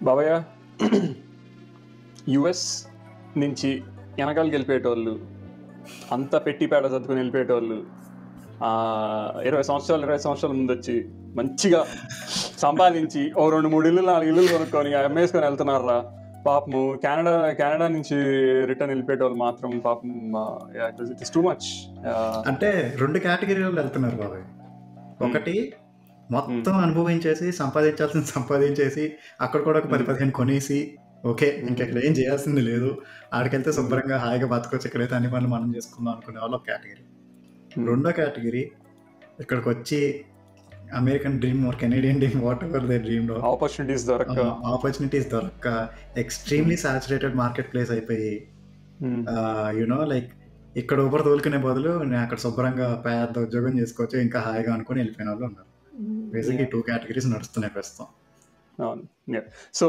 బాబయ్య, US నుంచి వెనకాలకి వెళ్ళిపోయేటోళ్ళు, అంతా పెట్టి పేడ చదువుకుని వెళ్ళిపోయేటోళ్ళు 20 సంవత్సరాల ముందు వచ్చి మంచిగా సంపాదించి ఓ 2-3 ఇల్లు 4 ఇల్లు కొనుక్కొని అమ్మేసుకొని వెళ్తున్నారా పాపము. కెనడా నుంచి రిటర్న్ వెళ్ళిపోయేటోళ్ళు మాత్రం పాపం ఇట్ ఇస్ టూ మచ్. అంటే 2 కేటగిరీలో వెళ్తున్నారు బాబాయ్. ఒకటి మొత్తం అనుభవించేసి సంపాదించేసి అక్కడ కూడా ఒక 10-15 కొనేసి ఓకే ఇంకెక్కడ ఏం చేయాల్సింది లేదు, ఆడికెళ్తే శుభ్రంగా హాయిగా బతకొచ్చు, ఇక్కడైతే అన్ని పనులు మనం చేసుకుందాం అనుకునే వాళ్ళు ఒక కేటగిరీ. రెండో కేటగిరీ ఇక్కడికి వచ్చి American dream are Canadian dream what ever they dream లో ఆపర్చునిటీస్ దొరక్క ఎక్స్ట్రీమ్లీ సాచురేటెడ్ మార్కెట్ ప్లేస్ అయిపోయి యునో లైక్ ఇక్కడ ఊపర్ తోలుకునే బదులు నేను అక్కడ శుభ్రంగా పెద్ద ఉద్యోగం చేసుకోవచ్చు ఇంకా హాయిగా అనుకుని వెళ్ళిపోయిన వాళ్ళు ఉన్నారు. బేసిక్లీ 2 కేటగిరీస్ నడుస్తున్నాయి ప్రస్తుతం. సో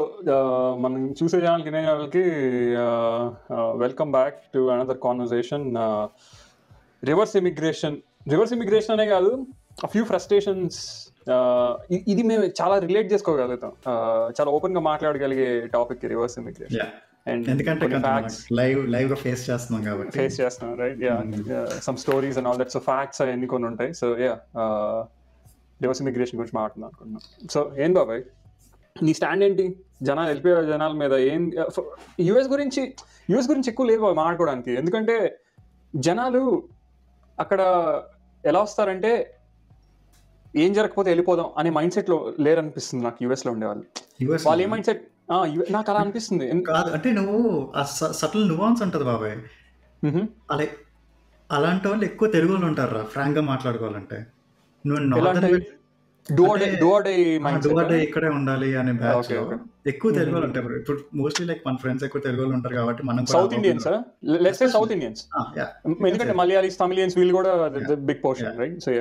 మనం చూసే ఛానల్కి welcome back to another conversation. Reverse immigration అనే కాదు, ఫ్యూ ఫ్రస్ట్రేషన్స్. ఇది మేము చాలా రిలేట్ చేసుకోగలుగుతాం, చాలా ఓపెన్ గా మాట్లాడగలిగే టాపిక్ రివర్స్ ఇమిగ్రేషన్. ఎందుకంటే లైవ్ గా ఫేస్ చేస్తున్నాం right. Some stories and all that. So facts అవన్నీ కొన్ని ఉంటాయి. సో రివర్స్ ఇమిగ్రేషన్ గురించి మాట్లాడుతున్నాం అనుకుంటున్నాం. సో ఏం బాబాయ్ నీ స్టాండ్ ఏంటి జనాలు వెళ్ళిపోయే జనాల మీద? ఏం యుఎస్ గురించి ఎక్కువ లేదు మాట్లాడుకోవడానికి, ఎందుకంటే జనాలు అక్కడ ఎలా వస్తారంటే ఏం జరగకపోతే వెళ్ళిపోదాం అనే మైండ్ సెట్ లో లేరనిపిస్తుంది నాకు. యుఎస్ లో ఉండేవాళ్ళు వాళ్ళు ఏ మైండ్ సెట్, నాకు అలా అనిపిస్తుంది. అంటే నువ్వు సటిల్ నువాన్స్ ఉంటుంది బాబాయ్. అలాంటి వాళ్ళు ఎక్కువ తెలుగు వాళ్ళు ఉంటారు ఫ్రాంక్ గా మాట్లాడుకోవాలంటే. ఇక్కడే ఉండాలి అనే బ్యాచ్ ఎక్కువ తెలుగు వాళ్ళు ఉంటారు. ఇప్పుడు మోస్ట్లీ లైక్ మన ఫ్రెండ్స్ ఎక్కువ తెలుగు వాళ్ళు ఉంటారు కాబట్టి మనం సౌత్ ఇండియన్స్ ఎందుకంటే మలయాళీస్, తమిళియన్స్ వీళ్ళు కూడా బిగ్ పోర్షన్ రైట్. సో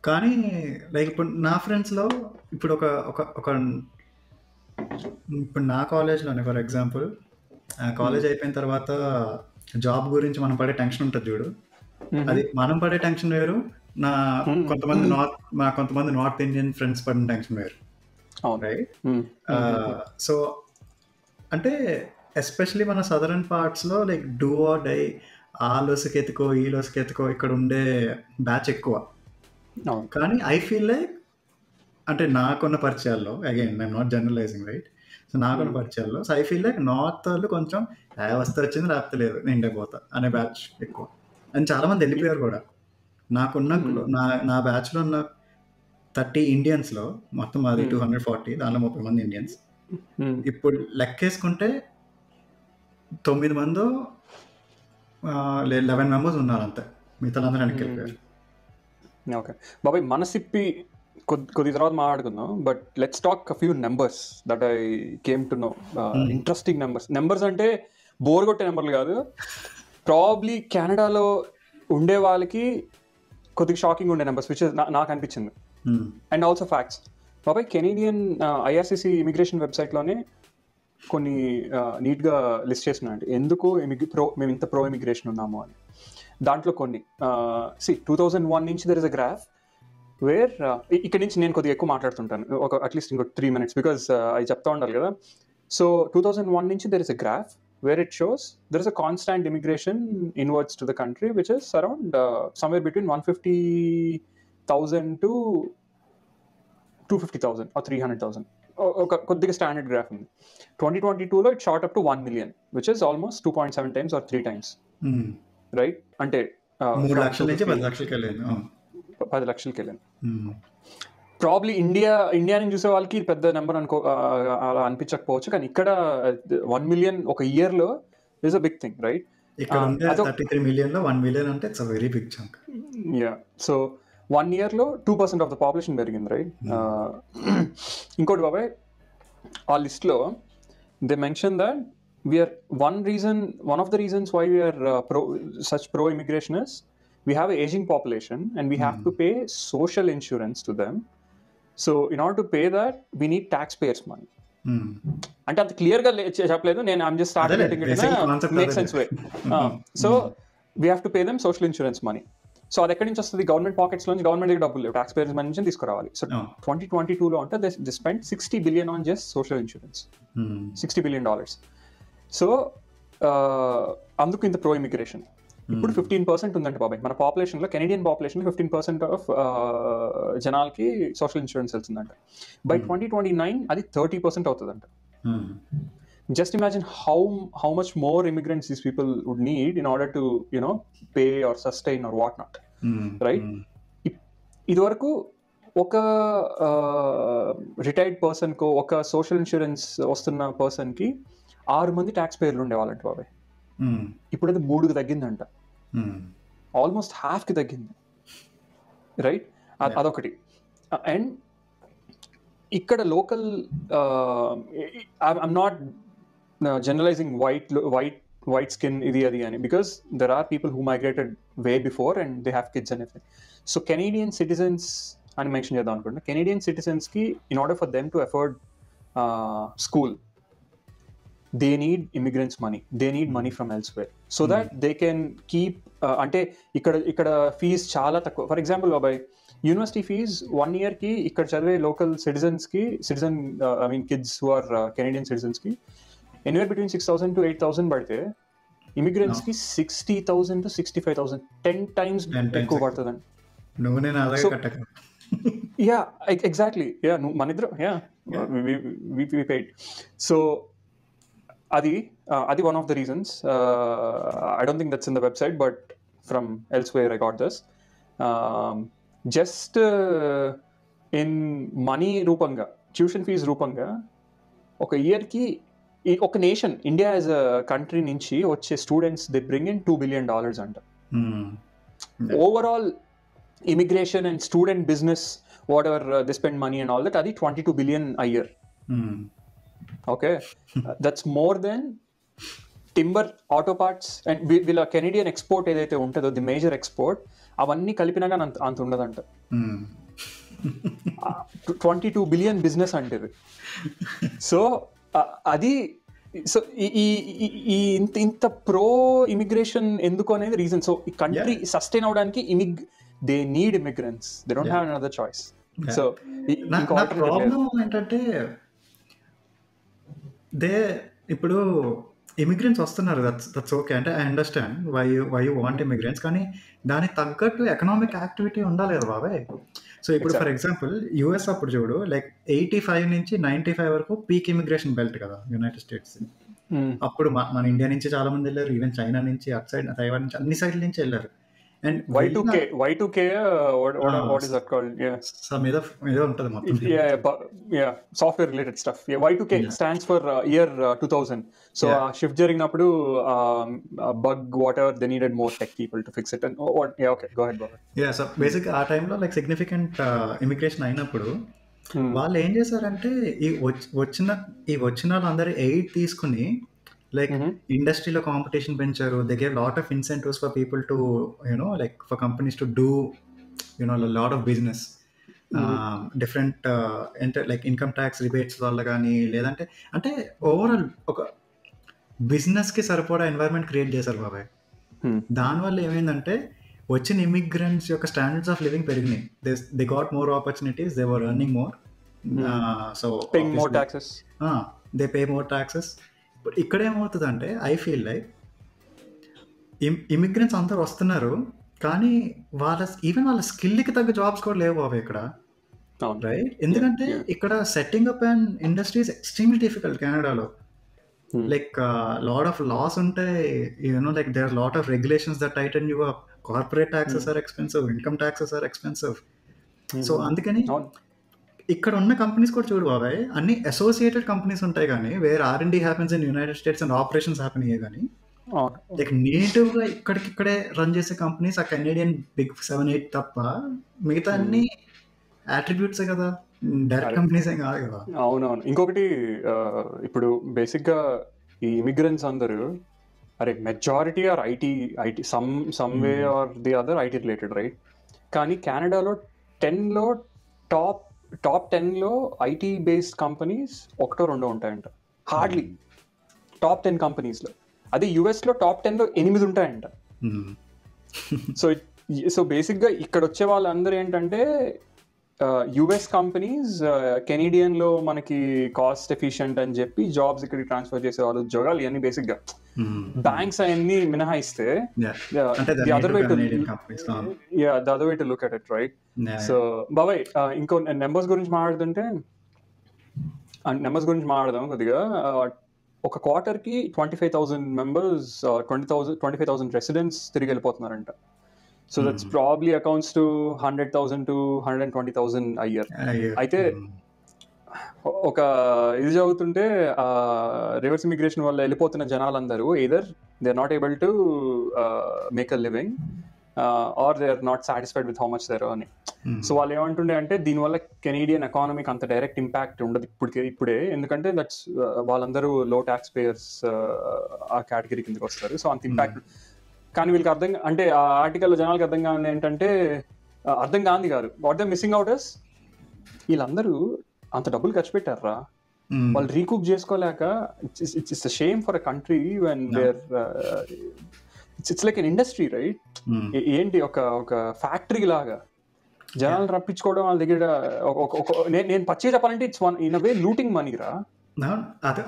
కానీ లైక్ ఇప్పుడు నా ఫ్రెండ్స్ లో ఇప్పుడు ఇప్పుడు నా కాలేజ్లోనే ఫర్ ఎగ్జాంపుల్ కాలేజ్ అయిపోయిన తర్వాత జాబ్ గురించి మనం పడే టెన్షన్ ఉంటుంది చూడు, అది మనం పడే టెన్షన్ వేరు, కొంతమంది నార్త్ ఇండియన్ ఫ్రెండ్స్ పడిన టెన్షన్ వేరు. రైట్. సో అంటే ఎస్పెషలీ మన సదరన్ పార్ట్స్ లో లైక్ డూ ఆర్ డై, ఆ లోసుకెత్తుకో ఈ లోసుకెత్తుకో ఇక్కడ ఉండే బ్యాచ్ ఎక్కువ. కానీ ఐ ఫీల్ లైక్ అంటే నాకున్న పరిచయాల్లో, again I'm not generalizing right, so నాకున్న పరిచయాల్లో so I feel like north వాళ్ళు కొంచెం వస్తే వచ్చింది రాత్రి లేదు నేను పోతా అనే బ్యాచ్ ఎక్కువ. అండ్ చాలా మంది వెళ్ళిపోయారు కూడా. నాకున్న నా బ్యాచ్లో ఉన్న 30 ఇండియన్స్ లో మొత్తం అది 240, దానిలో 30 మంది ఇండియన్స్. ఇప్పుడు లెక్కేసుకుంటే 9 మందో 11 మెంబర్స్ ఉన్నారు అంతే, మిగతా అందరూ వెనక్కి వెళ్ళిపోయారు. ఓకే బాబాయ్, మనసిప్పి కొద్ది తర్వాత మాట్లాడుకుందాం. But let's talk a few numbers that I came to know. Interesting numbers అంటే బోర్ కొట్టే నెంబర్లు కాదు, ప్రాబ్లీ కెనడాలో ఉండే వాళ్ళకి కొద్దిగా షాకింగ్ ఉండే నెంబర్స్ విచ్ నాకు అనిపించింది. And also facts. బాబాయ్ కెనేడియన్ ఐఆర్సిసి ఇమిగ్రేషన్ వెబ్సైట్లోనే కొన్ని నీట్గా లిస్ట్ చేస్తున్నాయండి ఎందుకు మేము ఇంత ప్రో ఇమిగ్రేషన్ ఉన్నాము అని. దాంట్లో కొన్ని 2001 నుంచి there is a graph where ఇక్కడ నుంచి నేను కొద్దిగా ఎక్కువ మాట్లాడుతుంటాను, ఒక అట్లీస్ట్ ఇంకో 3 minutes బికాస్ అవి చెప్తా ఉండాలి కదా. సో 2001 నుంచి there is a graph where it shows there is a constant immigration inwards to the country which is around somewhere between 150,000 to 250,000 or 300,000. ఒక కొద్దిగా స్టాండర్డ్ గ్రాఫ్ ఉంది. 2022లో it shot up to 1 million which is almost 2.7 times or 3 times. Right. అంటే 3 లక్షల నుంచి 10 లక్షలకి వెళ్ళింది. Probably India నుంచి చూసే వాళ్ళకి పెద్ద నెంబర్ అలా అనిపించకపోవచ్చు, కానీ ఇక్కడ 1 million ఒక ఇయర్ లో is a big thing right. ఇక్కడ 33 million లో 1 million అంటే it's a very big chunk. So 1 year లో 2% ఆఫ్ ద పాపులేషన్ పెరిగింది రైట్. ఇంకోటి బాబాయ్, ఆ లిస్ట్ లో they mention that one of the reasons why we are such pro immigration is we have an aging population and we have to pay social insurance to them. So in order to pay that we need taxpayers money. అంటే అంత clear గా చెప్పలేదు నేను, I'm just starting it in a make sense way. So we have to pay them social insurance money. So అది ఎక్కడి నుంచి వస్తుంది? Government pockets నుంచి, గవర్నమెంట్ దగ్గర డబ్బులు లేవు, ట్యాక్స్ పేయర్స్ నుంచి తీసుకురావాలి. సో 2022లో అంటే they spend $60 billion on just social insurance. $60 billion. So అందుకు ఇంత ప్రో ఇమిగ్రేషన్. ఇప్పుడు 15% ఉందంట బాబాయ్ మన పాపులేషన్లో, కెనడియన్ పాపులేషన్లో 15% ఆఫ్ జనాలకి సోషల్ ఇన్సూరెన్స్ వెళ్తుందంట. బై 2029 అది 30% అవుతుందంట. Just imagine how much more immigrants these people would need in order to, pay or sustain or whatnot, right? ఇదివరకు ఒక రిటైర్డ్ పర్సన్కో, ఒక సోషల్ ఇన్సూరెన్స్ వస్తున్న పర్సన్కి 6 మంది ట్యాక్స్ పేయర్లు ఉండేవాళ్ళంట బాబాయ్. ఇప్పుడు అది 3కి తగ్గిందంట, ఆల్మోస్ట్ హాఫ్కి తగ్గింది, రైట్? అదొకటి. అండ్ ఇక్కడ local, I'm not generalizing white skin idi adi ani, because there are people who migrated way before and they have kids and everything. So Canadian citizens ani mention chedam anukunna, Canadian citizens ki in order for them to afford school, they need immigrants money, they need money from elsewhere so that they can keep ante ikkada fees chaala takku. For example babai, university fees 1 year కి ఇక్కడ చదివే local citizens కి, kids who are Canadian citizens కి anywhere between 6,000 to 8,000 పడితే, immigrants కి 60,000 to 65,000, 10 times ఎక్కువ పడుతుందండి. Yeah exactly, yeah మన ఇద్దరు, యా వి పెయిడ్. సో అది one of the reasons. I don't think that's in the website, but from elsewhere I got this. Just in money రూపంగా, tuition fees రూపంగా ఒక ఇయర్కి ఒక nation, India as a country నుంచి వచ్చే students they bring in $2 billion అంట. Overall immigration and student business, what ever they spend money and all that, అది $22 billion a year. Okay, that's more than timber, auto parts and వీళ్ళ Canadian export ఏదైతే ఉంటుందో, the major export, అవన్నీ కలిపినాగా అంత ఉండదంట. $22 billion business అంటే. So అది, so ఈ ఇంత ప్రో ఇమిగ్రేషన్ ఎందుకు అనేది రీజన్. సో ఈ కంట్రీ సస్టైన్ అవడానికి they need immigrants, they don't have another choice. So problem ఏంటంటే, ఇప్పుడు ఇమిగ్రెంట్స్ వస్తున్నారు, దట్స్ ఓకే, అంటే I understand why you want immigrants, కానీ దానికి తగ్గట్టు ఎకనామిక్ యాక్టివిటీ ఉండాలి కదా బాబాయ్. సో ఇప్పుడు ఫర్ ఎగ్జాంపుల్ యూఎస్ అప్పుడు చూడు, లైక్ 85 నుంచి 95 వరకు పీక్ ఇమిగ్రేషన్ బెల్ట్ కదా యునైటెడ్ స్టేట్స్. అప్పుడు మన ఇండియా నుంచి చాలా మంది వెళ్ళారు, ఈవెన్ చైనా నుంచి, అటు సైడ్ తైవాన్ నుంచి, అన్ని సైడ్ల నుంచి వెళ్ళారు. And Y2K, what is that called? Yeah, some ఏదో ఉంటుంది మొత్తం. Yeah, software related stuff. Yeah, Y2K stands for year 2000. So shift జరిగినప్పుడు bug whatever, they needed more tech people to fix it. And okay, go ahead. Yeah, so basically ఆ టైంలో like significant immigration అయినప్పుడు వాళ్ళు ఏం చేశారంటే, ఈ వచ్చిన వాళ్ళందరూ ఎయిడ్ తీసుకుని లైక్ ఇండస్ట్రీలో కాంపిటీషన్ పెంచారు. They gave lot of incentives for people to like for companies to do lot of business, different like income tax rebates వల్ల కానీ, లేదంటే అంటే ఓవరాల్ ఒక బిజినెస్కి సరిపడా ఎన్వైరన్మెంట్ క్రియేట్ చేశారు బాబాయ్. దానివల్ల ఏమైందంటే, వచ్చిన ఇమిగ్రెంట్స్ యొక్క స్టాండర్డ్స్ ఆఫ్ లివింగ్ పెరిగినాయి. They got more opportunities, they were earning more, so they pay more taxes. ఇక్కడ ఏమవుతుందంటే, ఐ ఫీల్ లైక్ ఇమిగ్రెంట్స్ అందరూ వస్తున్నారు, కానీ ఈవెన్ వాళ్ళ స్కిల్కి తగ్గ జాబ్స్ కూడా లేవు బాబు ఇక్కడ, రైట్? ఎందుకంటే ఇక్కడ setting up and industries extremely difficult కెనడాలో. లైక్ లాట్ ఆఫ్ లాస్ ఉంటాయి, like there are lot of regulations that tighten you up, corporate taxes are expensive, income taxes are expensive. So అందుకని ఇక్కడ ఉన్న కంపెనీస్ కూడా చూడు బాబాయ్, అన్ని అసోసియేటెడ్ కంపెనీస్ ఉంటాయి, కానీ where R&D happens in United States and operations happen అయ్యే, కానీ లైక్ నేటివ్గా ఇక్కడికిక్కడే రన్ చేసే కంపెనీస్ ఆ కెనేడియన్ బిగ్ 7-8 తప్ప మిగతా అన్ని అట్రిబ్యూట్స్ కదా, డైరెక్ట్ కంపెనీస్ ఏం కాదు కదా. అవునవును. ఇంకొకటి, ఇప్పుడు బేసిక్గా ఈ ఇమిగ్రెంట్స్ అందరూ అరే majority are IT some way or the other IT related, right? కానీ కెనడాలో 10లో టాప్ 10లో ఐటీ బేస్డ్ కంపెనీస్ 1-2 ఉంటాయంట, హార్డ్లీ టాప్ 10 కంపెనీస్లో. అదే యుఎస్లో టాప్ 10లో 8 ఉంటాయంట. సో సో బేసిక్గా ఇక్కడ వచ్చే వాళ్ళందరూ ఏంటంటే యుఎస్ కంపెనీస్ కెనడియన్లో మనకి కాస్ట్ ఎఫిషియంట్ అని చెప్పి జాబ్స్ ఇక్కడికి ట్రాన్స్ఫర్ చేసే వాళ్ళు ఉద్యోగాలు ఇవన్నీ బేసిక్గా బ్యాంక్స్ అవన్నీ మినహాయిస్తే the other way to look at it right. So బాబాయ్ ఇంకో నెంబర్స్ గురించి మాట్లాడదాం కొద్దిగా. ఒక క్వార్టర్కి 25,000 మెంబర్స్ 25,000 రెసిడెంట్స్ తిరిగి వెళ్ళిపోతున్నారంట. So that's probably accounts to 100,000 to 120,000 a year. అయితే ఒక ఇది చదువుతుంటే రివర్స్ ఇమిగ్రేషన్ వల్ల వెళ్ళిపోతున్న జనాలందరూ either they are not able to make a living or they are not satisfied with how much they are earning. So వాళ్ళు ఏమంటుండే అంటే దీనివల్ల కెనడియన్ ఎకానమీకి అంత డైరెక్ట్ ఇంపాక్ట్ ఉండదు ఇప్పుడే, ఎందుకంటే దట్స్ వాళ్ళందరూ లో ట్యాక్స్ పేయర్స్ ఆ కేటగిరీ కిందకి వస్తారు. సో అంత ఇంపాక్ట్ కానీ వీళ్ళకి అంటే ఆ ఆర్టికల్లో జనాలకి అర్థం కాని ఏంటంటే అర్థం కాంది కాదు, what they missing out is వీళ్ళందరూ అంత డబ్బులు ఖర్చు పెట్టారా, వాళ్ళు రీకూప్ చేసుకోలేక. It's shame for a country when there it's like an industry right. ఏంటి ఒక ఫ్యాక్టరీ లాగా జనాలు రప్పించుకోవడం వాళ్ళ దగ్గర. నేను పచ్చి చెప్పాలంటే it's one in a way looting money రా.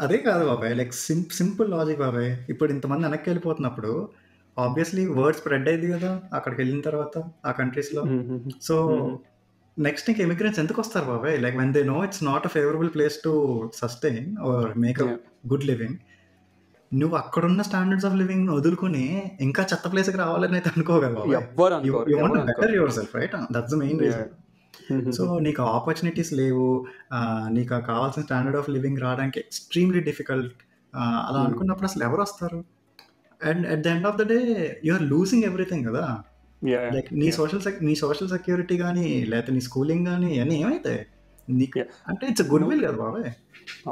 అదే కాదు బాబాయ్, లైక్ సింపుల్ లాజిక్ బాబాయ్. ఇప్పుడు ఇంతమంది వెనక్కి వెళ్ళిపోతున్నప్పుడు ఆబ్వియస్లీ వర్డ్ స్ప్రెడ్ అయింది కదా అక్కడికి వెళ్ళిన తర్వాత ఆ కంట్రీస్లో. సో నెక్స్ట్ ఇంకా ఇమిగ్రెంట్స్ ఎందుకు వస్తారు బాబాయ్? Like when they know it's not a favourable place to sustain are make a good living, నువ్వు అక్కడున్న స్టాండర్డ్స్ ఆఫ్ లివింగ్ వదులుకొని ఇంకా చెత్త ప్లేస్కి రావాలని అయితే అనుకోగలవు. Better yourself right, that's the main reason. So నీకు ఆపర్చునిటీస్ లేవు, నీకు కావాల్సిన స్టాండర్డ్ ఆఫ్ లివింగ్ రావడానికి ఎక్స్ట్రీమ్లీ డిఫికల్ట్. అలా అనుకున్నప్పుడు అసలు ఎవరు వస్తారు? And at the end of the day you are losing everything కదా. లైక్ నీ సోషల్ సెక్యూరిటీ కానీ లేకపోతే నీ స్కూలింగ్ కానీ అన్నీ ఏమైతాయి నీకు? అంటే ఇట్స్ గుడ్ విల్ కదా బాబాయ్.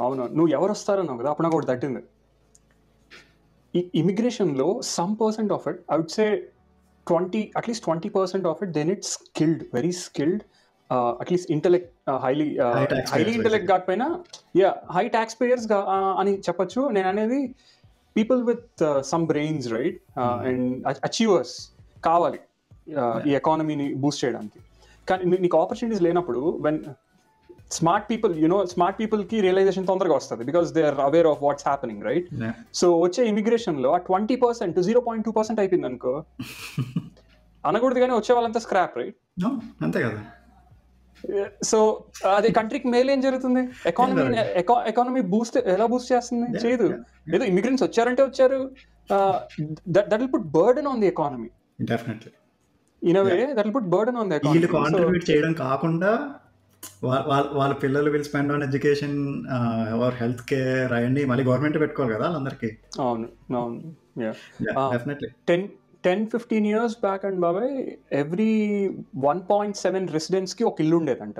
అవును, నువ్వు ఎవరు వస్తారన్నావు కదా, అప్పుడు నాకు ఒకటి తట్టింది. ఈ ఇమిగ్రేషన్లో some percent of it, I would say at least 20% of it, then it's skilled, very skilled, at least intellect, highly intellect కాకపోయినా హై ట్యాక్స్ పేయర్స్ అని చెప్పచ్చు. నేను అనేది people with some brains right and achievers కావాలి ఈ ఎకానమీని బూస్ట్ చేయడానికి. కానీ నీకు ఆపర్చునిటీస్ లేనప్పుడు వెన్ స్మార్ట్ పీపుల్కి రియలైజేషన్ తొందరగా వస్తుంది because they are aware of what's happening right. So వచ్చే ఇమిగ్రేషన్లో ఆ 20% 0.2% అయిపోయింది అనుకో అనకూడదు, కానీ వచ్చే వాళ్ళంతా స్క్రాప్ రైట్. అంతే కదా. సో అది కంట్రీకి మేలు ఏం జరుగుతుంది? ఎకానమీ ఎలా బూస్ట్ చేస్తుంది? చేయదు. ఏదో ఇమిగ్రెంట్స్ వచ్చారంటే వచ్చారు, that will put burden on the economy. Definitely in a way that will put burden on the economy. వీళ్ళు కాంట్రిబ్యూట్ చేయడం కాకుండా వాళ్ళ పిల్లలు will spend on education or health care అవన్నీ మళ్ళీ గవర్నమెంట్ పెట్టుకోవాలి కదా వాళ్ళందరికీ. అవును అవును. డెఫినెట్లీ 10-15 years బ్యాక్ అండ్ బాబాయ్ ఎవ్రీ 1.7 రెసిడెంట్స్కి ఒక ఇల్లు ఉండేదంట.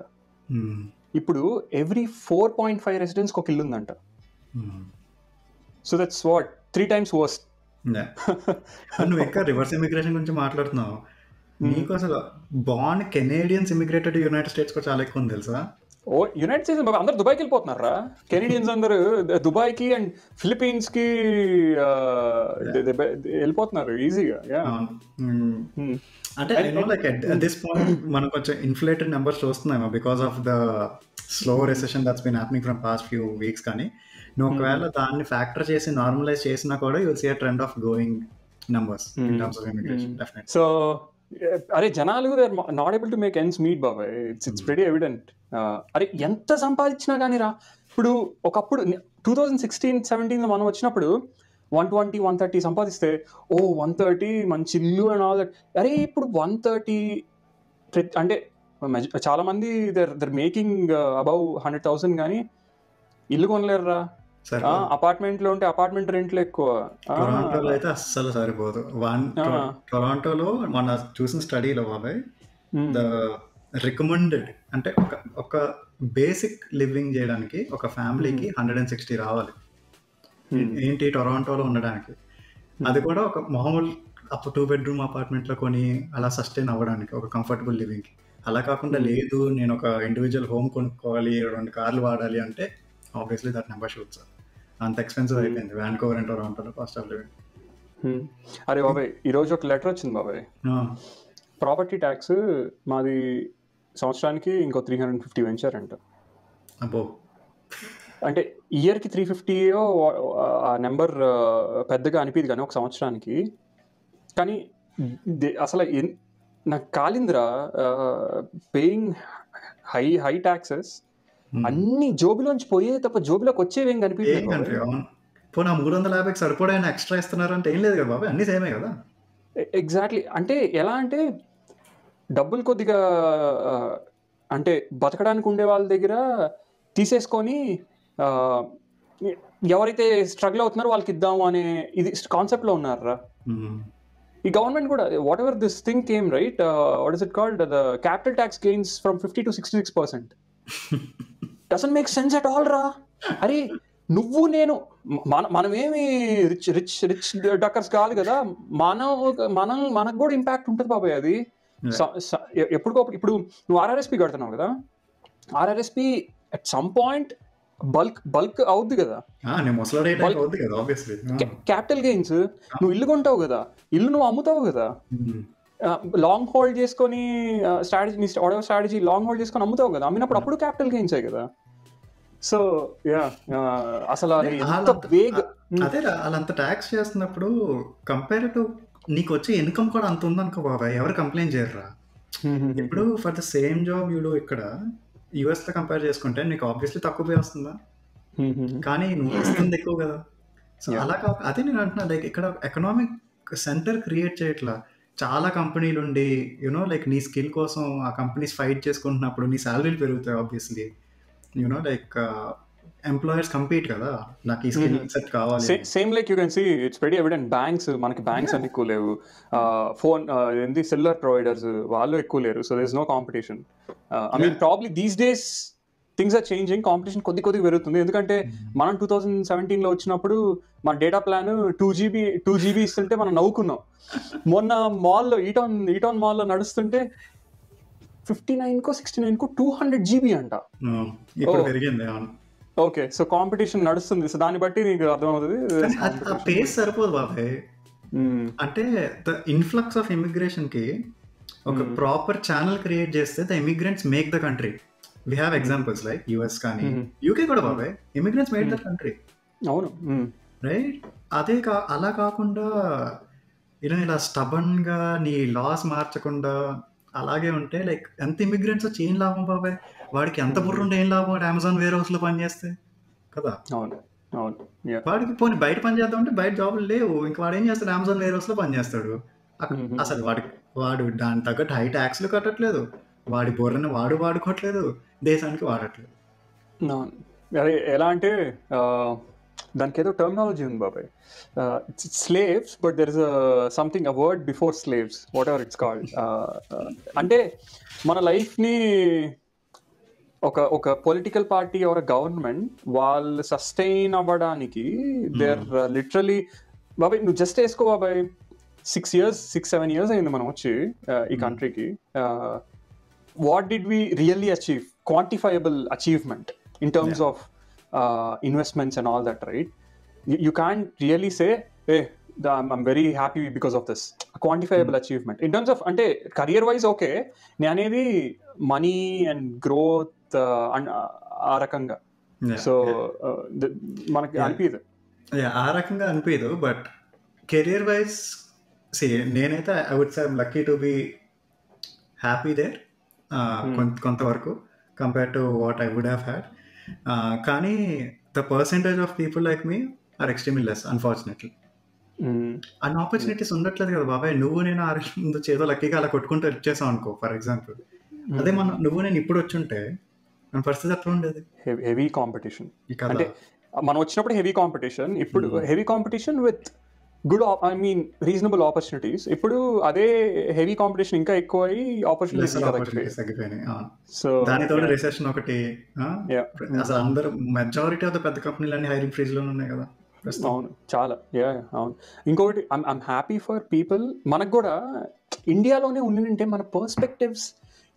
ఇప్పుడు ఎవ్రీ 4.5 రెసిడెంట్స్కి ఒక ఇల్లు ఉందంట. So that's what 3 times worst. నువ్వు ఇంకా రివర్స్ ఇమిగ్రేషన్ గురించి మాట్లాడుతున్నావు. నీకు అసలు బాండ్ కెనేడియన్స్ ఇమిగ్రేటెడ్ యునైటెడ్ స్టేట్స్ కూడా చాలా ఎక్కువ ఉంది తెలుసా? ఓ యునైటెడ్ స్టేట్స్ అందరు దుబాయ్కి వెళ్ళిపోతున్నారా? కెనేడియన్స్ అందరూ దుబాయ్కి అండ్ ఫిలిప్పీన్స్కి వెళ్ళిపోతున్నారు ఈజీగా. అంటే I know like at this point మనం కొంచెం ఇన్ఫ్లేటెడ్ నెంబర్స్ చూస్తున్నాము because of the slow recession that's been happening from past few weeks. కానీ నువ్వు ఒకవేళ దాన్ని ఫ్యాక్టర్ చేసి నార్మలైజ్ చేసినా కూడా you will see a trend of growing numbers in terms of immigration definitely. So అరే జనాలు they are not able to make ends meet బాబాయ్. It's very evident. అరే ఎంత సంపాదించినా కానీ రా, ఇప్పుడు ఒకప్పుడు 2016-17 మనం వచ్చినప్పుడు 120-130 సంపాదిస్తే 130 మంచి ఇల్లు అండ్ ఆల్ దట్. అరే ఇప్పుడు 130 అంటే చాలా మంది దర్ మేకింగ్ అబౌవ్ 100,000 కానీ ఇల్లు కొనలేరురా. అపార్ట్మెంట్లో ఉంటే అపార్ట్మెంట్ రెంట్లు ఎక్కువ. టొరాంటోలో అయితే అస్సలు సరిపోదు. టొరాంటోలో మన చూసిన స్టడీలో బాబాయ్ ద రికమెండెడ్ అంటే ఒక బేసిక్ లివింగ్ చేయడానికి ఒక ఫ్యామిలీకి 160 రావాలి ఏంటి టొరాంటోలో ఉండడానికి. అది కూడా ఒక మామూలు 2 bedroom అపార్ట్మెంట్లో కొని అలా సస్టైన్ అవ్వడానికి ఒక కంఫర్టబుల్ లివింగ్కి. అలా కాకుండా లేదు నేను ఒక ఇండివిజువల్ హోమ్ కొనుక్కోవాలి 2 కార్లు వాడాలి అంటే ఆబ్వియస్లీ దట్ నెంబర్ షూట్స్. అంత ఎక్స్పెన్సివ్ అయిపోయింది వాన్కోవర్ అండ్ టొరాంటోలో కాస్ట్ ఆఫ్ లివింగ్. అరే బాబాయ్ ఈరోజు ఒక లెటర్ వచ్చింది బాబాయ్. ప్రాపర్టీ ట్యాక్స్ మాది సంవత్సరానికి ఇంకో 350 పెంచారంట. అబ్బో, అంటే ఇయర్కి 350 ఆ నెంబర్ పెద్దగా అనిపించదు కానీ ఒక సంవత్సరానికి. కానీ అసలు నాకు కాలిందిరా పేయింగ్ హై ట్యాక్సెస్. అన్ని జోబులోంచి పోయే తప్ప జోబులోకి వచ్చేవి ఏం కనిపించలేదు. పోనా 350కి సరిపడా ఎక్స్ట్రా ఇస్తున్నారు అంటే ఏం లేదు కదా బాబు, అన్ని సేమే కదా. ఎగ్జాక్ట్లీ. అంటే ఎలా అంటే డబ్బులు కొద్దిగా అంటే బతకడానికి ఉండే వాళ్ళ దగ్గర తీసేసుకొని ఎవరైతే స్ట్రగుల్ అవుతున్నారో వాళ్ళకి ఇద్దాము అనే ఇది కాన్సెప్ట్లో ఉన్నారా ఈ గవర్నమెంట్ కూడా. What ever this thing came right, what is it called, the capital tax gains from 50 to 66%. Doesn't make sense at all రా. అరే నువ్వు నేను మనమేమి రిచ్ రిచ్ రిచ్ డక్కర్స్ కాదు కదా, మనకు కూడా ఇంపాక్ట్ ఉంటుంది బాబాయ్ అది. ఎప్పటికప్పుడు ఇప్పుడు నువ్వు ఆర్ఆర్ఎస్పి కడుతున్నావు కదా, ఆర్ఆర్ఎస్పి అట్ సమ్ పాయింట్ బల్క్ అవుద్ది కదా, క్యాపిటల్ గెయిన్స్. నువ్వు ఇల్లు కొంటావు కదా, ఇల్లు నువ్వు అమ్ముతావు కదా, లాంగ్ హోల్డ్ చేసుకొని స్ట్రాటజీ లాంగ్ హోల్డ్ చేసుకొని అమ్ముతావు కదా, అమ్మినప్పుడు అప్పుడు క్యాపిటల్ గెయిన్స్ కదా. సో అసలు అదే వాళ్ళంత ట్యాక్స్ చేస్తున్నప్పుడు కంపేర్ టు నీకు వచ్చే ఇన్కమ్ కూడా అంత ఉందనుకో బాబాయ్, ఎవరు కంప్లైంట్ చేయరురా. ఇప్పుడు ఫర్ ద సేమ్ జాబ్ యూడు ఇక్కడ యుఎస్ తో కంపేర్ చేసుకుంటే నీకు ఆబ్వియస్లీ తక్కువ పే వస్తుందా, కానీ నువ్వు ఇస్తుంది ఎక్కువ కదా. సో అలా అదే నేను అంటున్నా, లైక్ ఇక్కడ ఎకనామిక్ సెంటర్ క్రియేట్ చేయట్లా. చాలా కంపెనీలు ఉండి యూనో లైక్ నీ స్కిల్ కోసం ఆ కంపెనీస్ ఫైట్ చేసుకుంటున్నప్పుడు నీ శాలరీలు పెరుగుతాయి obviously. You know like employers compete కదా, నాకు ఈ స్కిల్ సెట్ కావాలి. Same like you can see it's very evident. Banks, మనకి బ్యాంక్స్ అని ఎక్కువ లేవు, ఫోన్ ఏంది సెల్యులర్ ప్రొవైడర్స్ వాళ్ళు ఎక్కువ లేరు. So there is no competition. I mean probably these days things are changing, competition కొద్ది పెరుగుతుంది. ఎందుకంటే మనం 2017లో వచ్చినప్పుడు మన డేటా ప్లాన్ 2GB ఇస్తుంటే మనం నవ్వుకున్నాం. మొన్న మాల్లో ఈటాన్ మాల్లో నడుస్తుంటే 59కో 69కో 200GB అంట. ఓకే, సో కాంపిటీషన్ నడుస్తుంది. సో దాన్ని బట్టి నీకు అర్థమవుతుంది పేస్ సరిపోదు బాబాయ్. అంటే ద ఇన్ఫ్లక్స్ ఆఫ్ ఇమిగ్రేషన్ కి ఒక ప్రాపర్ ఛానల్ క్రియేట్ చేస్తే the immigrants make the country. We have examples like US కానీ యూకే కూడా బాబాయ్, ఇమిగ్రెంట్స్ మేడ్ ద కంట్రీ. అవును, రైట్. అలా కాకుండా ఇలా స్టబన్ గా నీ లాస్ మార్చకుండా అలాగే ఉంటే లైక్ ఎంత ఇమిగ్రెంట్స్ వచ్చి ఏం లాభం బాబాయ్, వాడికి ఎంత బుర్ర ఉంటే ఏం లాభం, వాడు అమెజాన్ వేర్ హౌస్ లో పని చేస్తే కదా. వాడికి పోనీ బయట పని చేద్దాం అంటే బయట జాబులు లేవు, ఇంకా వాడు ఏం చేస్తాడు, అమెజాన్ వేర్ హౌస్ లో పని చేస్తాడు. అసలు వాడు దాని తగ్గట్టు హై ట్యాక్స్లు కట్టట్లేదు, వాడి బుర్రని వాడుకోవట్లేదు, దేశానికి వాడట్లేదు. అదే ఎలా అంటే దానికి ఏదో టర్మినాలజీ ఉంది బాబాయ్, slaves, but there is something, a word before slaves, what ever it's called. అంటే మన లైఫ్ని ఒక పొలిటికల్ పార్టీ ఆర్ గవర్నమెంట్ వాళ్ళు సస్టైన్ అవ్వడానికి దేర్ లిటరలీ బాబాయ్, నువ్వు జస్ట్ వేసుకో బాబాయ్, 6-7 years అయింది మనం వచ్చి ఈ కంట్రీకి. What did we really achieve, quantifiable achievement in terms of investments and all that, right? You can't really say, hey, I'm very happy because of this. A quantifiable achievement in terms of అంటే career wise okay, నేను అనేది money and growth ఆ రకంగా. So మనకి అనిపించదు, ఆ రకంగా అనిపించదు. బట్ కెరియర్ వైజ్ నేనైతే I would say I'm lucky to be happy there కొంతవరకు compare to what I would have had. కానీ the percentage of people like me are extremely less unfortunately. అన్ని ఆపర్చునిటీస్ ఉండట్లేదు కదా బాబాయ్. నువ్వు నేను ముందు చేదో లక్కీగా అలా కొట్టుకుంటూ వచ్చేసాం అనుకో ఫర్ ఎగ్జాంపుల్. అదే నువ్వు నేను ఇప్పుడు వచ్చుంటే మన పరిస్థితి ఎట్లా ఉండేది? Heavy competition. అంటే మనం వచ్చినప్పుడు హెవీ కాంపిటీషన్, ఇప్పుడు heavy competition with good reasonable opportunities. ఇప్పుడు అదే హెవీ కాంపిటీషన్ ఇంకా ఎక్కువ అయ్యి ఆపర్చునిటీస్ తగ్గిపోయినాయి. సో దానితో రిసెషన్ ఒకటి, అసలు అందరూ మెజారిటీ ఆఫ్ ద పెద్ద కంపెనీలు అన్ని హైరింగ్ ఫ్రీజ్ లోనే ఉన్నాయి కదా. అవును, చాలా. అవును. ఇంకొకటి ఐమ్ హ్యాపీ ఫర్ పీపుల్, మనకు కూడా ఇండియాలోనే ఉండింటే మన పర్స్పెక్టివ్స్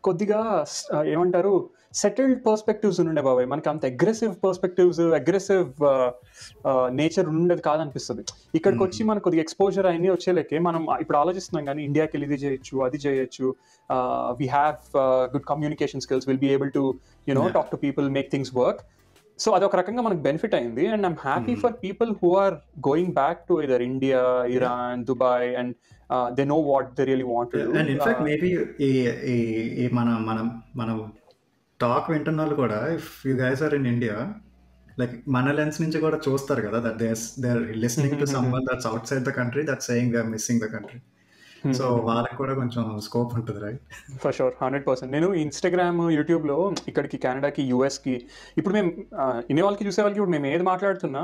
కొద్దిగా ఏమంటారు సెటిల్డ్ పర్స్పెక్టివ్స్ ఉండే బాబాయ్. మనకి అంత అగ్రెసివ్ పర్స్పెక్టివ్స్, అగ్రెసివ్ నేచర్ ఉండేది కాదనిపిస్తుంది. ఇక్కడికి వచ్చి మనకు కొద్దిగా ఎక్స్పోజర్ అన్నీ వచ్చేలేకే మనం ఇప్పుడు ఆలోచిస్తున్నాం కానీ ఇండియాకి వెళ్ళి ఇది చేయొచ్చు, అది చేయొచ్చు, we have good communication skills, will be able to talk to people, make things work. So అదొక రకంగా మనకు బెనిఫిట్ అయింది. And I'm happy for people who are going back to either India, Iran, Dubai, and they know what they really want to do. And in fact maybe ఈ మనం talk వింటున్న వాళ్ళు కూడా, if you guys are in India, like మన lens నుంచి కూడా చూస్తారు కదా, that they are listening to someone that's outside the country that saying they are missing the country. So వాళ్ళకి కూడా కొంచెం స్కోప్ ఉంటుంది, రైట్? For sure, 100%. నేను ఇన్స్టాగ్రామ్, యూట్యూబ్లో ఇక్కడికి కెనడాకి, యూఎస్కి, ఇప్పుడు మేము ఇన్ని వాళ్ళకి చూసే వాళ్ళకి ఇప్పుడు మేము ఏది మాట్లాడుతున్నా,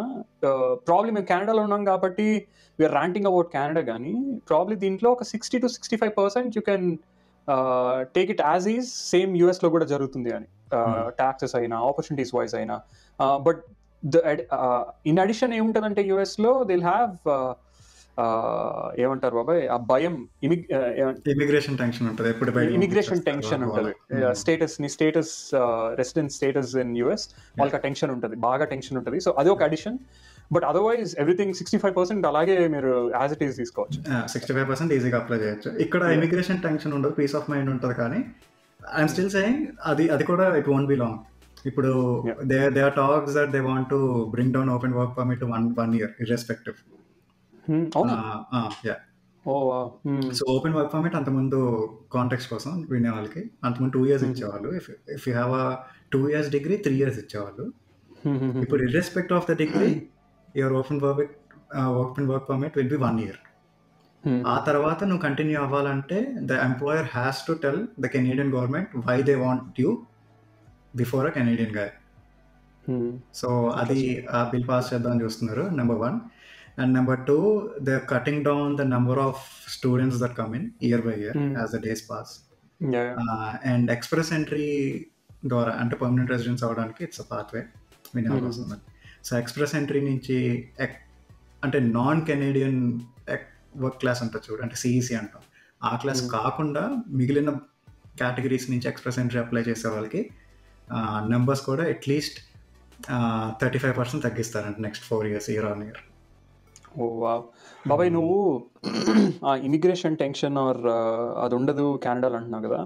ప్రాబ్లీ మేము కెనడాలో ఉన్నాం కాబట్టి వీఆర్ ర్యాంటింగ్ అబౌట్ కెనడా, కానీ ప్రాబ్లీ దీంట్లో ఒక 60 to 65% you can take it as is same యూఎస్లో కూడా జరుగుతుంది అని, ట్యాక్సెస్ అయినా, ఆపర్చునిటీస్ వైజ్ అయినా. బట్ ఇన్ అడిషన్ ఏముంటుందంటే యూఎస్లో దే విల్ హ్యావ్ ఏమంటారు బాబాయ్, ఆ భయం, ఇమిగ్రేషన్ టెన్షన్ ఉంటుంది, ఇమిగ్రేషన్ టెన్షన్ ఉంటుంది, status residence status in US, వాళ్ళకి టెన్షన్ ఉంటుంది, బాగా టెన్షన్ ఉంటుంది. సో అది ఒక అడిషన్. బట్ అదర్వైజ్ ఎవ్రీథింగ్ 65% అలాగే మీరు యాజ్ ఇట్ ఈస్ తీసుకోవచ్చు. 65% ఈజీగా అప్లై చేయొచ్చు. ఇక్కడ ఇమిగ్రేషన్ టెన్షన్ ఉండదు, పీస్ ఆఫ్ మైండ్ ఉంటుంది. కానీ ఐఎమ్ స్టిల్ సేయింగ్ అది కూడా ఇట్ వోంట్ బి లాంగ్. ఇప్పుడు they are talks that they want to bring down open work permit to 1 year irrespective. So open work permit అంతకుముందు contacts కోసం వినే వాళ్ళకి అంతకుముందు 2 years ఇచ్చేవాళ్ళు. If you have a 2 years degree 3 years ఇచ్చేవాళ్ళు. ఇప్పుడు irrespect of the degree your open work permit will be 1 year. ఆ తర్వాత నువ్వు కంటిన్యూ అవ్వాలంటే the employer has to tell the Canadian government why they want you before a Canadian guy. So అది ఆ bill pass చేద్దామని చూస్తున్నారు, number 1. And number 2, they're cutting down the number of students that come in year by year as the days pass. And express entry ద్వారా అంటే permanent residence అవ్వడానికి it's a pathway వినాల్సింది. So express entry నుంచి అంటే non Canadian work class అంటారు చూడు, అంటే CEC అంటాం, ఆ క్లాస్ కాకుండా మిగిలిన కేటగిరీస్ నుంచి ఎక్స్ప్రెస్ ఎంట్రీ అప్లై చేసే వాళ్ళకి నెంబర్స్ కూడా అట్లీస్ట్ 35% తగ్గిస్తారంట next 4 years, year on year. Oh wow బాబాయ్, నువ్వు ఇమిగ్రేషన్ టెన్షన్ ఆర్ అది ఉండదు కెనడాలో అంటున్నావు కదా,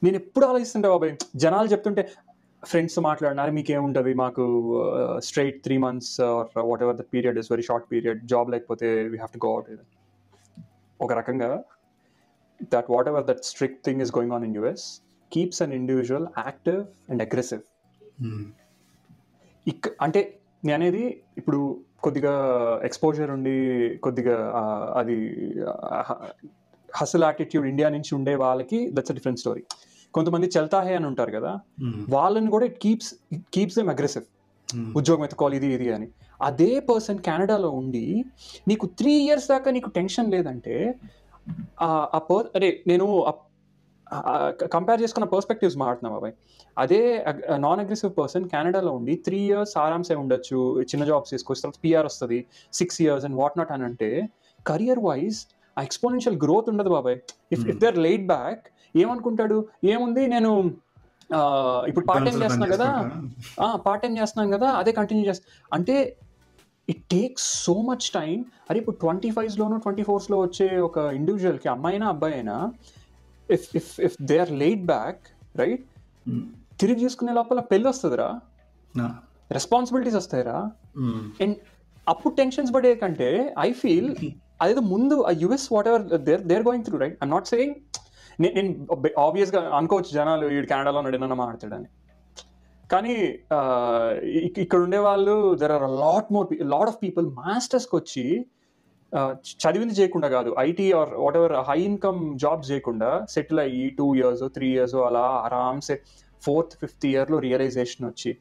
నేను ఎప్పుడు ఆలోచిస్తుంటా బాబాయ్, జనాలు చెప్తుంటే ఫ్రెండ్స్ మాట్లాడినారు మీకేముంటుంది, మాకు straight 3 months or whatever the period is very short period, job లేకపోతే we have to go out. ఒక రకంగా that whatever that strict thing is going on in US keeps an individual active and aggressive. అంటే నేను అనేది ఇప్పుడు కొద్దిగా exposure ఉండి కొద్దిగా అది హసల్ యాటిట్యూడ్ ఇండియా నుంచి ఉండే వాళ్ళకి దట్స్ అ డిఫరెంట్ స్టోరీ. కొంతమంది చల్తాహే అని ఉంటారు కదా, వాళ్ళని కూడా ఇట్ కీప్స్ దెమ్ అగ్రెసివ్, ఉద్యోగం ఎత్తుకోవాలి ఇది అని. అదే పర్సన్ కెనడాలో ఉండి నీకు 3 years దాకా నీకు టెన్షన్ లేదంటే, అరే నేను కంపేర్ చేసుకున్న పర్స్పెక్టివ్స్ మాట్లాడుతున్నా బాబాయ్. అదే నాన్ అగ్రెసివ్ పర్సన్ కెనడాలో ఉండి 3 years ఆరామ్సే ఉండొచ్చు, చిన్న జాబ్స్ తీసుకొచ్చి తర్వాత పిఆర్ వస్తుంది 6 years అండ్ వాట్ నాట్ అని అంటే, కరియర్ వైజ్ ఆ ఎక్స్పోనెన్షియల్ గ్రోత్ ఉండదు బాబాయ్. If they are laid back, ఏమనుకుంటాడు, ఏముంది నేను ఇప్పుడు పార్ట్ టైం చేస్తున్నాను కదా అదే కంటిన్యూ చేస్తా అంటే it takes so much time. అరే ఇప్పుడు 25s లోనో 24s లో వచ్చే ఒక ఇండివిజువల్కి, అమ్మాయినా అబ్బాయి అయినా, if they are laid back, right, తిరిగి చూసుకునే లోపల పెళ్ళి వస్తుందిరా, రెస్పాన్సిబిలిటీస్ వస్తాయిరా, అండ్ అప్పుడు టెన్షన్స్ పడే కంటే ఐ ఫీల్ అదేదో ముందు US whatever they're going through, right, I'm not saying, నేను ఆబ్వియస్గా అనుకోవచ్చు జనాలు వీడు కెనడాలో ఉన్నాడు ఏమన్నా మాట్లాడతాడని, కానీ ఇక్కడ ఉండే వాళ్ళు there are lot of people మాస్టర్స్కి వచ్చి చదివింది చేయకుండా కాదు, IT or whatever high income jobs చేయకుండా సెటిల్ అయ్యి 2 years 3 years అలా ఆరామ్సే 4th 5th yearలో రియలైజేషన్ వచ్చి,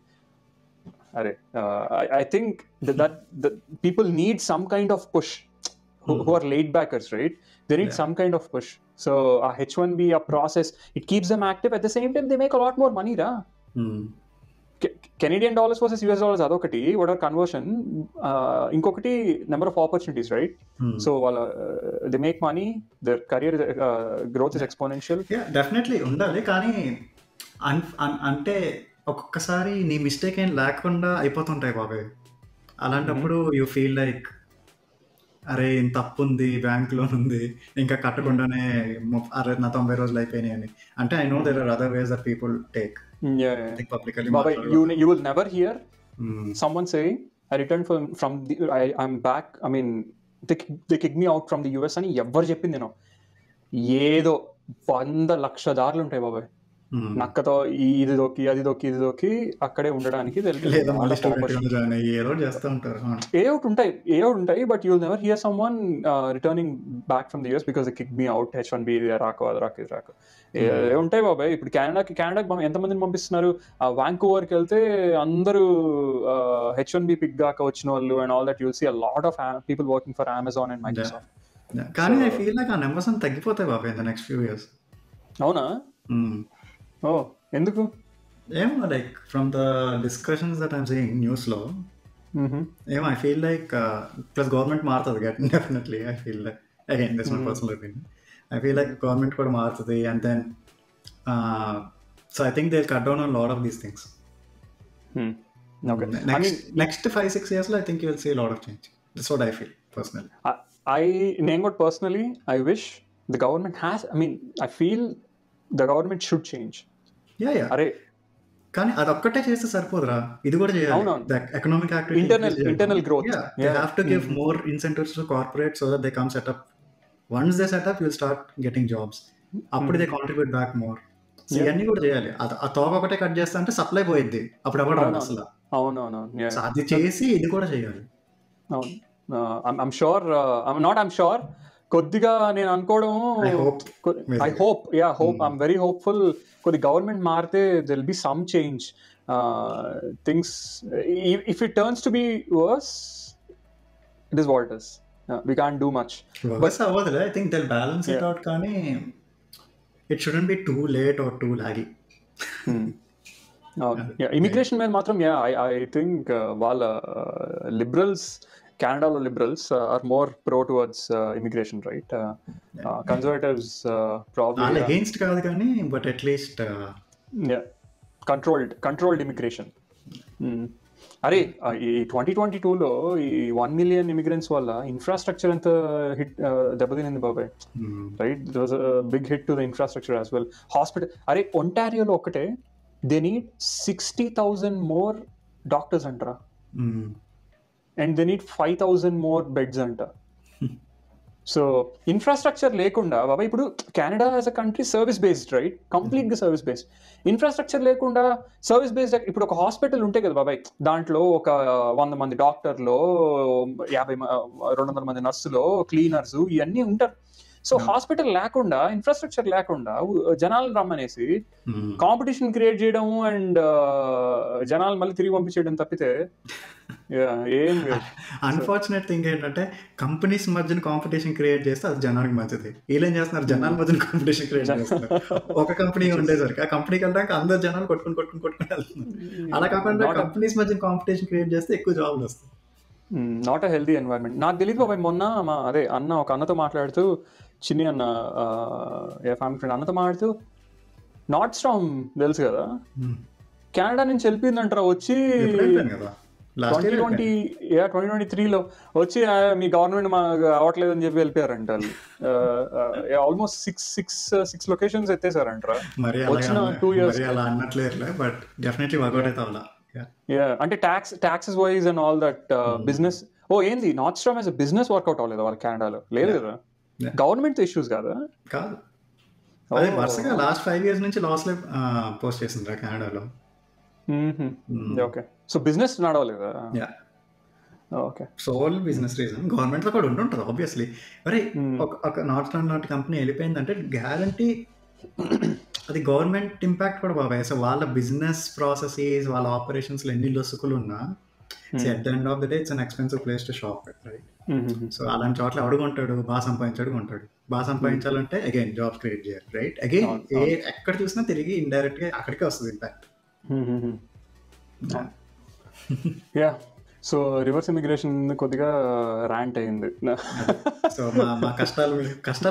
అరే I think that people need some kind of push who are laid backers, right? They need some kind of push. So a H1B, a process, it keeps them active. At the same time, they make a lot more money, ra. Canadian dollars versus US dollars adokati, whatever conversion, inkokati number of opportunities, right? So they make money, their career growth is exponential. Yeah, definitely undali, kani అంటే ఒక్కొక్కసారి నీ mistake ఏం లేకుండా అయిపోతుంటాయి బాబాయ్. అలాంటప్పుడు you feel like అరే ఇంత తప్పు ఉంది, బ్యాంక్ లోన్ ఉంది, ఇంకా కట్టకుండానే అరే నా 90 రోజులు అయిపోయినాయి అని. అంటే I know there are other ways that people take publicly. You will never hear someone saying I returned from I'm back, I mean they kicked me out from the US అని ఎవరు చెప్పింది నేను. ఏదో 100 లక్ష దారులు ఉంటాయి బాబాయ్ నక్కతో ఇది దొక్కి అది దొక్కి ఇది దొక్కి అక్కడే ఉండడానికి ఏ ఒకటి ఉంటాయి. But you will never here some one returning back from the US because they kick me out, H1B రాకు అది రాకు ఇది రాకు ఏ ఉంటాయి బాబాయ్. ఇప్పుడు కెనడాకి ఎంతమందిని పంపిస్తున్నారు? వాంకూవర్కి వెళ్తే అందరూ H1B పిక్ దాకా వచ్చిన వాళ్ళు and all that you'll see a lot of people working for Amazon and Microsoft. కానీ ఐ ఫీల్ లైక్ ఆ నెంబర్స్ అంతా తగ్గిపోతాయి బాబాయ్ in the next few years. అవునా? ఓ ఎందుకు? ఏమో like from the discussions that I'm seeing న్యూస్లో ఏమో I feel like plus government మారుతుంది definitely. I feel like again this my personal opinion, I feel like government కూడా మారుతుంది and then so I think they will cut down on lot of these things. Next 5-6 years లో I think you will see lot of change. That's what I feel personally. నేను కూడా personally I wish the government has, I mean I feel the government should change. అరే కానీ అదొక్కటే చేస్తే సరిపోదురా, ఇది కూడా చేయాలి. Economic activity, internal growth, they have to give more incentives to corporates so that they come set up. Once they set up, you'll start getting jobs. అప్పుడు they contribute back more. So ఇవన్నీ కూడా చేయాలి. ఆ తోక ఒకటే cut చేస్తా అంటే supply పోయిద్ది, అప్పుడు ఎవరు రాదు అసలు. అవునవును, అది చేసి ఇది కూడా చేయాలి. అవును, I'm sure కొద్దిగా నేను అనుకోవడం, I hope I'm very hopeful కొద్ది గవర్నమెంట్ మారితే there will be some change. Things if it turns to be verse, it is what it is. We can't do much. But I think they'll balance it out, కానీ it shouldn't be too late or too laggy. Immigration మీద మాత్రం I think వాళ్ళ liberals, Canada liberals are more pro towards immigration, right? Conservatives probably all against kaadu gaani, but at least controlled immigration. అరే ఈ 2022లో ఈ 1 million immigrants వల్ల infrastructure ఎంత hit దెబ్బతినింది బాబాయ్, right? There was a big hit to the infrastructure as well. Hospital, అరే ఒంటారియోలో ఒకటే దే నీడ్ 60,000 మోర్ డాక్టర్స్ అంటారా, and they need 5,000 more beds anta. So infrastructure lekunda baba, ipudu Canada as a country service based, right? Completely service based. Infrastructure lekunda service based, ipudu oka hospital unte kada baba, dantlo oka 100 mandi డాక్టర్లు, 200 మంది నర్సులు, cleaners ఇవన్నీ ఉంటారు. So hospital లేకుండా, infrastructure లేకుండా జనాలు రమ్మనేసి competition create చేయడం and జనాలు మళ్ళీ తిరిగి పంపించేయడం తప్పితే ఏం. అన్ఫార్చునేట్ థింగ్ ఏంటంటే కంపెనీస్ మధ్యన కాంపిటీషన్ క్రియేట్ చేస్తే అది జనానికి మంచిది. వీళ్ళేం చేస్తున్నారు, జనాల మధ్యన కాంపిటీషన్ క్రియేట్ చేస్తున్నారు. ఒక కంపెనీ ఉండేసరికి ఆ కంపెనీకి వెళ్ళడానికి అందరు జనాలు కొట్టుకుని వెళ్తున్నారు. అలా కాకుండా కంపెనీస్ మధ్యన కాంపిటీషన్ క్రియేట్ చేస్తే ఎక్కువ జాబ్లు వస్తాయి. Not a healthy environment. నాకు తెలియదు బాబాయ్, మొన్న ఒక అన్నతో మాట్లాడుతూ, చిన్ని అన్న ఫ్యామిలీ ఫ్రెండ్ అన్నతో మాట్లాడుతూ, నార్త్స్ట్రామ్ తెలుసు కదా, కెనడా నుంచి వెళ్ళిపోయిందంటారా వచ్చి 2023లో వచ్చి మీ గవర్నమెంట్ మాకు అవ్వట్లేదు అని చెప్పి వెళ్ళిపోయారంట వాళ్ళు. ఆల్మోస్ట్ సిక్స్ లొకేషన్స్ ఎత్తేసారంటారా వచ్చిన 2 years. అంటే taxes wise and all that business. ఏంది నార్త్స్ట్రామ్ యాజ్ బిజినెస్ వర్కౌట్ అవ్వలేదు వాళ్ళ కెనడాలో? లేదు కదా, గవర్నమెంట్ ఇష్యూస్ కాదు. వరుసగా లాస్ట్ 5 years నుంచి లాస్ లో పోస్ట్ చేసిండ్రా కెనడాలో. ఓకే, సో బిజినెస్ నడవలేదా? Okay, sole business reason. Government లో కూడా ఉంటుంటుంది ఆబ్వియస్లీ. మరి ఒక నార్త్స్ట్రామ్ లాంటి కంపెనీ వెళ్ళిపోయిందంటే గ్యారంటీ అది గవర్నమెంట్ ఇంపాక్ట్ కూడా బాబాయ్. సో వాళ్ళ బిజినెస్ ప్రాసెసెస్, వాళ్ళ ఆపరేషన్స్ లో ఎన్ని లొసుకులు ఉన్నా, at the end of the day it's an expensive place to shop at, right? So అలాంటి చోట్ల అడుగుంటాడు, బాగా సంపాదించాడు కొంటాడు. బాగా సంపాదించాలంటే అగైన్ జాబ్స్ క్రియేట్ చేయాలి, రైట్? అగైన్ ఎక్కడ చూసినా తిరిగి ఇండైరెక్ట్ గా అక్కడికే వస్తుంది ఇంపాక్ట్. సో రివర్స్ ఇమిగ్రేషన్ కొద్దిగా ర్యాంట్ అయింది. సో మా కష్టాలు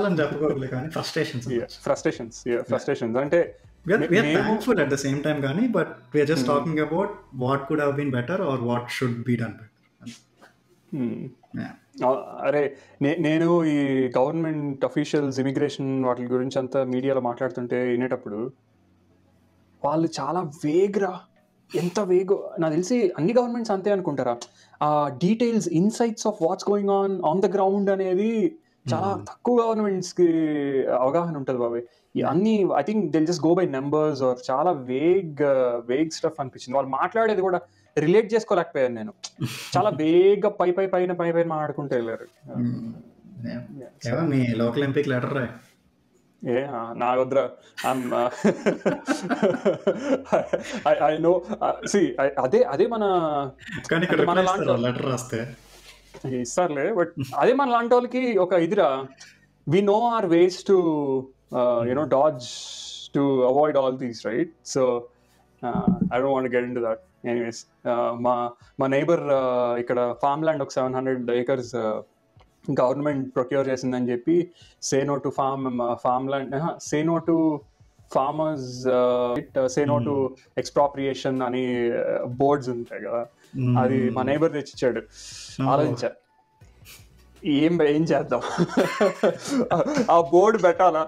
అని చెప్పుకోవాలి, కానీ ఫ్రస్ట్రేషన్స్ అంటే we are thankful at the same time కానీ, but we are just talking about what could have been better or what should be done better. అరే నేను ఈ గవర్నమెంట్ అఫీషియల్స్ ఇమిగ్రేషన్ వాటి గురించి అంతా మీడియాలో మాట్లాడుతుంటే వినేటప్పుడు వాళ్ళు చాలా వేగ్రా, ఎంత వేగో. నాకు తెలిసి అన్ని గవర్నమెంట్స్ అంతే అనుకుంటారా, ఆ details insights of what's going on the ground అనేది చాలా తక్కువ గవర్నమెంట్స్కి అవగాహన ఉంటుంది బాబాయ్. అన్ని I think they'll just go by numbers are చాలా వేగ్ స్టఫ్ అనిపించింది. వాళ్ళు మాట్లాడేది కూడా రిలేట్ చేసుకోలేకపోయాను నేను. చాలా వేగ్గా పైన మాట్లాడుకుంటూ వెళ్ళారు. మీ లోకల్ ఎంపీకి లెటర్ రాయ్. నాగొద్రా, ఐ నో. అదే మన లెటర్ రాస్తే ఇస్తారులే, బట్ అదే మన లాంటి వాళ్ళకి ఒక ఇదిరా, we know are ways to dodge to avoid all these, right? So I don't want to get into that. Anyways, మా నైబర్ ఇక్కడ ఫార్మ్ ల్యాండ్ ఒక 700 acres గవర్నమెంట్ ప్రొక్యూర్ చేసిందని చెప్పి say no to farm land, say no to farmers, say no to expropriation అని boards ఉంటాయి కదా, అది మా నైబర్ తెచ్చిచ్చాడు. ఆలోచించా ఏం చేద్దాం, ఆ బోర్డు పెట్టాలా,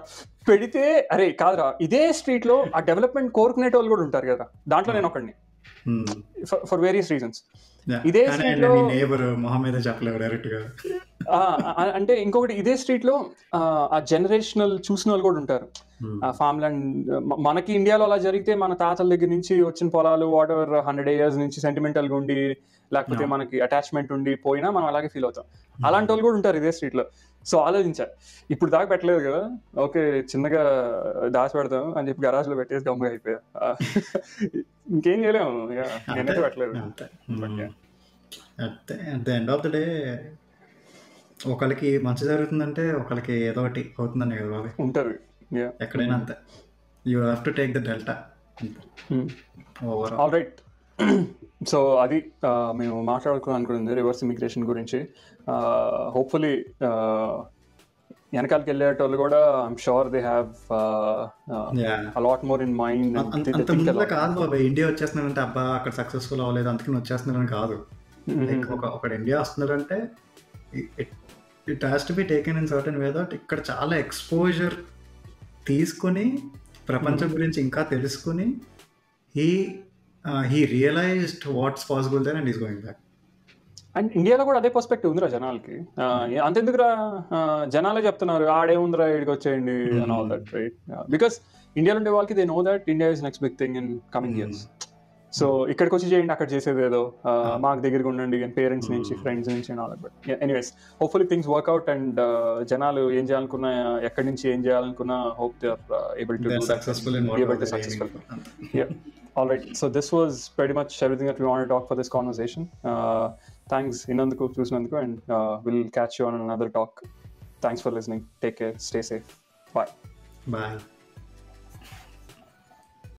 పెడితే అరే కాదురా ఇదే స్ట్రీట్ లో ఆ డెవలప్మెంట్ కోరుకునే వాళ్ళు కూడా ఉంటారు కదా, దాంట్లో నేను ఒకడిని ఫర్ వేరియస్ రీజన్స్. ఇదే స్ట్రీట్ లో అంటే ఇంకొకటి, ఇదే స్ట్రీట్ లో ఆ జనరేషనల్ చూసిన వాళ్ళు కూడా ఉంటారు. ఫార్మ్ ల్యాండ్ మనకి ఇండియాలో అలా జరిగితే మన తాతల దగ్గర నుంచి వచ్చిన పొలాలు వాట్ ఎవర్ 100 years నుంచి సెంటిమెంటల్ గా ఉండి, లేకపోతే మనకి అటాచ్మెంట్ ఉండి పోయినా మనం అలాగే ఫీల్ అవుతాం. అలాంటి వాళ్ళు కూడా ఉంటారు ఇదే స్ట్రీట్ లో. సో ఆలోచించా, ఇప్పుడు దాకా పెట్టలేదు కదా, ఓకే చిన్నగా దాచి పెడతాం అని చెప్పి గరాజ్ లో పెట్టేసి గమ్ముగా అయిపోయా. ఇంకేం చేయలేము, నేనైతే పెట్టలేదు. At the end of the day ఒకరికి మంచి జరుగుతుందంటే ఒకరికి ఏదో ఒకటి అవుతుందని కదా బాబు ఉంటుంది ఎక్కడైనా అంతే. You have to take the delta. All right. So అది మేము మాట్లాడుకోవాలనుకుంది రివర్స్ ఇమిగ్రేషన్ గురించి. హోప్ఫుల్లీ వెనకాలకి వెళ్ళేటోళ్ళు కూడా I'm sure they have allot more in mind. అంత ముందులో కాదు బాబా, ఇండియా వచ్చేస్తున్నారంటే అబ్బా అక్కడ సక్సెస్ఫుల్ అవ్వలేదు అందుకని వచ్చేస్తున్నారని కాదు. ఒక ఇండియా వస్తున్నారంటే it has to be taken in certain way that ఇక్కడ చాలా ఎక్స్పోజర్ తీసుకుని ప్రపంచం గురించి ఇంకా తెలుసుకుని he realized what's possible there and he's going back. And ఇండియాలో కూడా అదే పర్స్పెక్టివ్ ఉందిరా జనాలకి. అంతెందుకురా, జనాలే చెప్తున్నారు ఆడే ఉందిరా ఇక్కడికి వచ్చేయండి and all that, right? Because ఇండియాలో ఉండే వాళ్ళకి they know that India is next big thing in coming years. So ఇక్కడికి వచ్చి చేయండి, అక్కడ చేసేది ఏదో, మాకు దగ్గరగా ఉండండి పేరెంట్స్ నుంచి ఫ్రెండ్స్ నుంచి and all that. But anyways hopefully things work out and జనాలు ఏం చేయాలనుకున్నా, ఎక్కడి నుంచి ఏం చేయాలనుకున్నా, hope they are able to do that, be able to successful. Yeah. All right, so this was pretty much everything that we wanted to talk for this conversation. Thanks inanduku chusinanduku, and we'll catch you on another talk. Thanks for listening. Take care, stay safe. Bye.